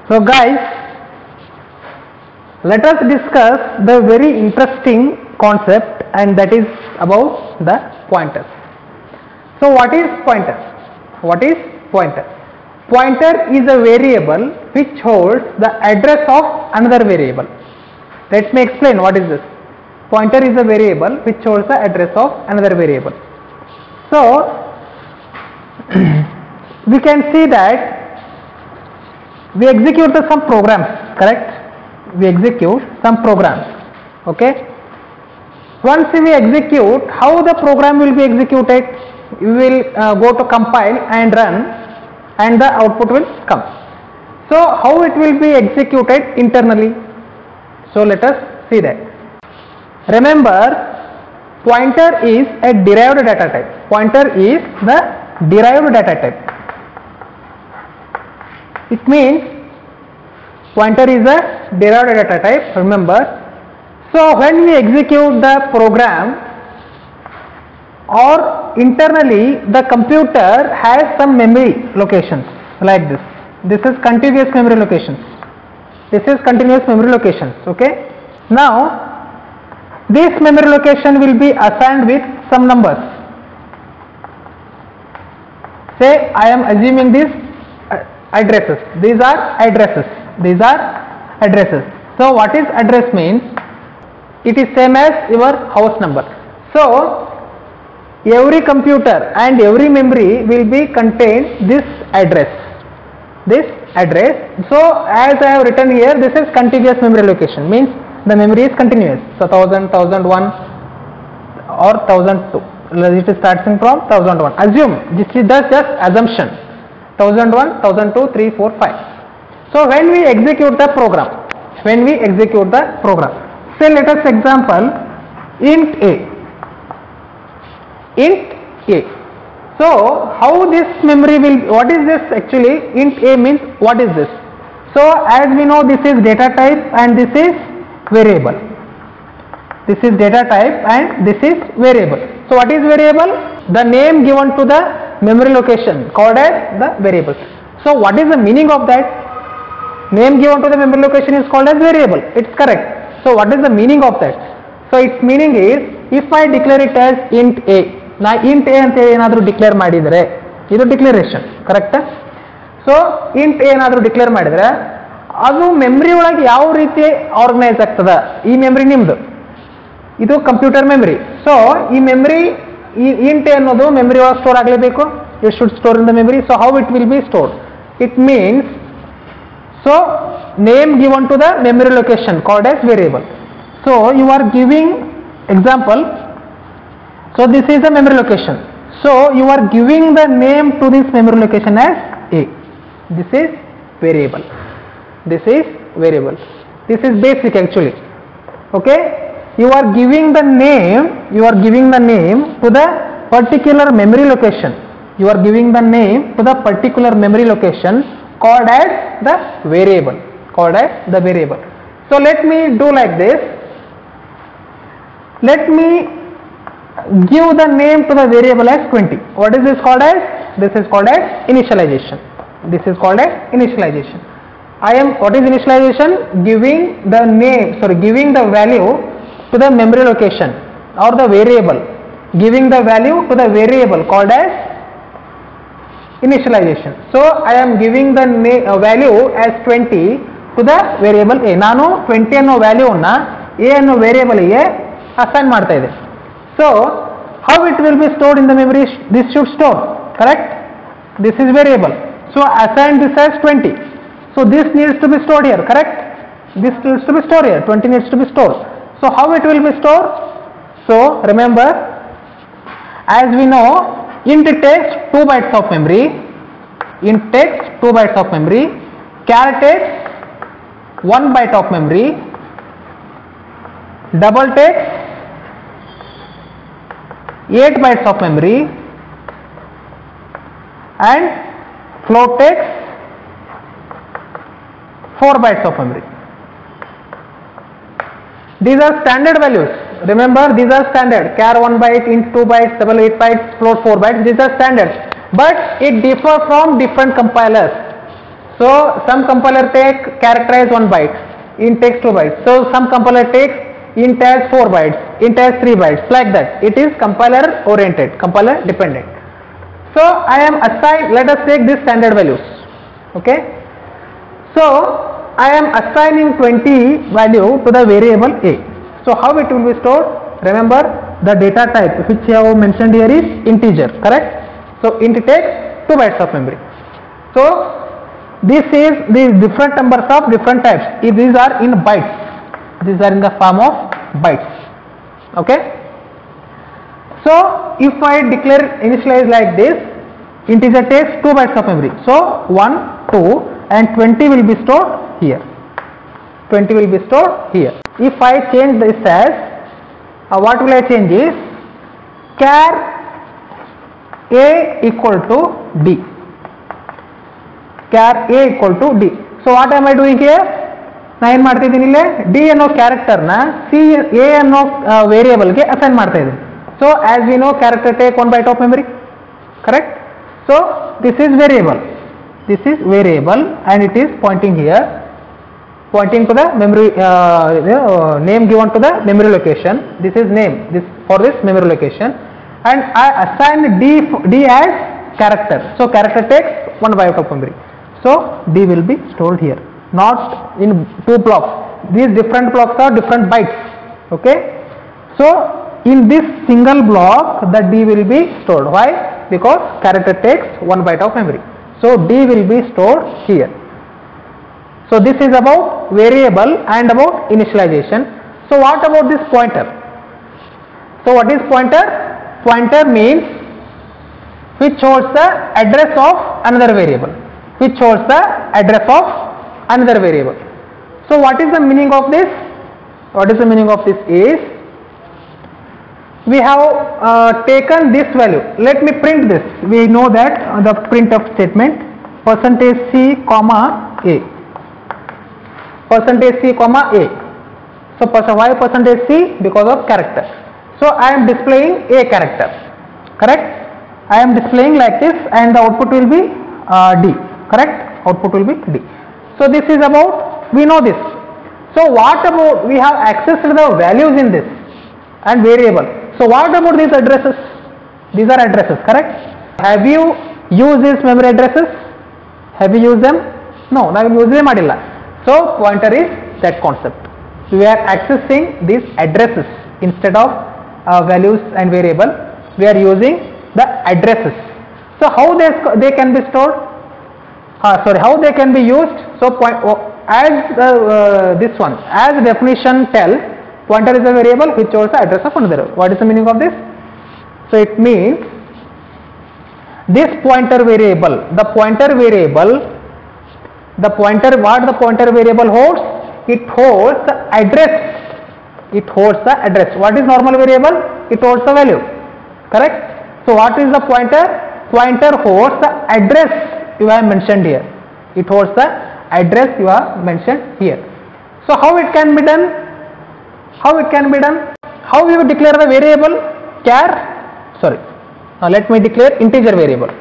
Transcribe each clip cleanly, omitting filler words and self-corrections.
So guys, let us discuss the very interesting concept, and that is about the pointers. So what is pointer? What is pointer? Pointer is a variable which holds the address of another variable. Let me explain what is this. Pointer is a variable which holds the address of another variable. So we can see that we execute some programs, correct? We execute some programs, okay? Once we execute, how the program will be executed? We will go to compile and run, and the output will come. So how it will be executed internally? So let us see that. Remember, pointer is a derived data type. Pointer is the derived data type. It means pointer is a derived data type, remember. So when we execute the program, or internally the computer has some memory locations like this. This is contiguous memory locations. This is continuous memory locations, okay. Now this memory location will be assigned with some numbers. Say I am assuming these addresses. These are addresses. These are addresses. So what is address means? It is same as your house number. So every computer and every memory will be contain this address. This address. So as I have written here, this is contiguous memory location, means the memory is continuous. So 1000, 1001 or 1002. It is starting from 1001. Assume, this is just assumption. 1001, 1002, 3, 4, 5. So when we execute the program, say let us example int a. So how this memory will, what is this actually? Int a means what is this? So as we know, this is data type and this is variable. This is data type and this is variable. So what is variable? The name given to the memory location called as the variable. So what is the meaning of that? Name given to the memory location is called as variable. It's correct. So what is the meaning of that? So its meaning is, if I declare it as int a, na int a ante enadru declare madidre, idu declaration, correct? So int a enadru declare madidre, adu memory ಒಳಗೆ ಯಾವ ರೀತಿ organise ಆಗ್ತದ? ಈ memory ನಿಮ್ಮದು, ಇದು computer memory. So ಈ memory int a ಅನ್ನೋದು memory ಒಳಗೆ ಸ್ಟೋರ್ ಆಗಲೇಬೇಕು. It should store in the memory. So how it will be stored? It means, so name given to the memory location called as variable. So you are giving example. So this is the memory location. So you are giving the name to this memory location as a. This is variable. This is variable. This is basic actually. Okay. You are giving the name. You are giving the name to the particular memory location. You are giving the name to the particular memory location called as the variable. Called as the variable. So let me do like this. Let me give the name to the variable as 20. What is this called as? This is called as initialization. This is called as initialization. What is initialization? Giving the name, giving the value to the memory location or the variable. Giving the value to the variable called as initialization. So I am giving the value as 20 to the variable a. Nanu 20 ಅನ್ನೋ value ಅನ್ನು a ಅನ್ನೋ variable ಗೆ assign ಮಾಡ್ತಾ ಇದೆ. So how it will be stored in the memory? This should store, correct? This is variable. So assign this as 20. So this needs to be stored here, correct? This needs to be stored here. 20 needs to be stored. So how it will be stored? So remember, as we know, int takes 2 bytes of memory. Int takes 2 bytes of memory. Char takes 1 byte of memory. Double takes 8 bytes of memory, and float takes 4 bytes of memory. These are standard values. Remember, these are standard. Char 1 byte, int 2 bytes, double 8 bytes, float 4 bytes. These are standard, but it differs from different compilers. So some compiler take character as 1 byte, int takes 2 bytes. So some compiler takes int as 4 bytes, int as 3 bytes, like that. It is compiler oriented, compiler dependent. So I am assign, let us take these standard values. Okay. So I am assigning 20 value to the variable a. So how it will be stored? Remember, the data type which I have mentioned here is integer, correct? So int takes 2 bytes of memory. So this is these different numbers of different types. If these are in bytes, these are in the form of bytes. Okay. So if I declare initialize like this, integer takes 2 bytes of memory. So 1, 2 and 20 will be stored here. 20 will be stored here. If I change this as what will I change is char a equal to d. Char a equal to d. So what am I doing here? Na ಏನು ಮಾಡ್ತಿದ್ದೀನಿ ಇಲ್ಲಿ d ಅನ್ನೋ character ನ c a ಅನ್ನೋ variable ಗೆ assign ಮಾಡ್ತಾ ಇದ್ದೀನಿ. So as we know, character take 1 byte of memory, correct? So this is variable. This is variable and it is pointing here, pointing to the memory name given to the memory location. This is name, this for this memory location, and I assign d as character. So character takes 1 byte of memory. So d will be stored here, not in 2 blocks. These different blocks are different bytes. Okay. So in this single block the d will be stored. Why? Because character takes 1 byte of memory. So d will be stored here. So this is about variable and about initialization. So what about this pointer? So what is pointer? Pointer means which holds the address of another variable, which holds the address of another variable. So what is the meaning of this? What is the meaning of this is, we have taken this value. Let me print this. We know that the printf statement %c comma a, %c comma a. So why %c? Because of character. So I am displaying a character, correct? I am displaying like this and the output will be d, correct? Output will be d. So this is about, we know this. So what about, we have access to the values in this and variable. So what about these addresses? These are addresses, correct? Have you used these memory addresses? Have you used them? No, ನಾವು use them ಮಾಡಿಲ್ಲ. So pointer is that concept. We are accessing these addresses instead of values and variable. We are using the addresses. So how they can be stored? How they can be used? So as this one, as definition tells, pointer is a variable which holds the address of another. What is the meaning of this? So it means this pointer variable, the pointer variable, the pointer, what the pointer variable holds? It holds the address. It holds the address. What is normal variable? It holds the value, correct? So what is the pointer? Pointer holds the address you have mentioned here. It holds the address you have mentioned here. So how it can be done? How it can be done? How you declare the variable? Char, sorry, now let me declare integer variable,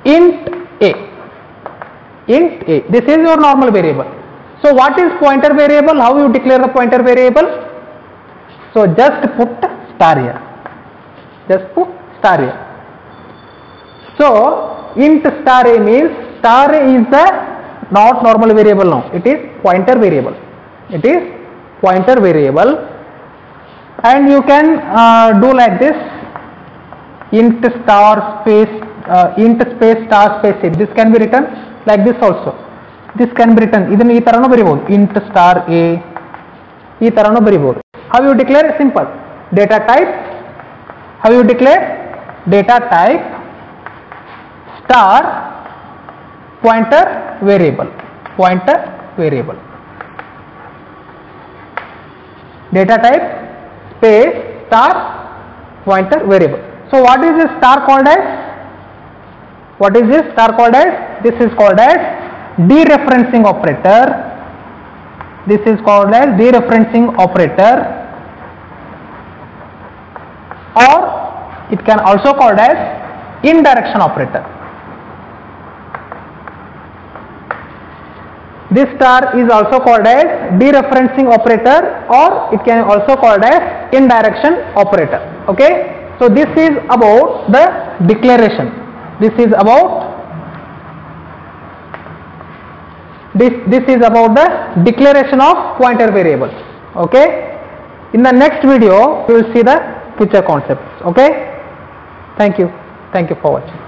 int a. Int a, this is your normal variable. So what is pointer variable? How you declare the pointer variable? So just put star here, just put star here. So int star a means star a is the not normal variable now, it is pointer variable. It is pointer variable, and you can do like this, int star space int space star space a. This can be written like this also. This can be written ಇದನ್ನು ಈ ತರನೂ ಬರಿಬಹುದು, int star a ಈ ತರನೂ ಬರಿಬಹುದು. How you declare? Simple. Data type. How you declare? Data type star pointer variable. Pointer variable. Data type space star pointer variable. So what is this star called as? What is this star called as? This is called as dereferencing operator. This is called as dereferencing operator, or it can also called as indirection operator. this star is also called as dereferencing operator, or it can also called as indirection operator. Okay, so this is about the declaration. This is about the declaration of pointer variables. Okay, in the next video we will see the future concepts. Okay, thank you for watching.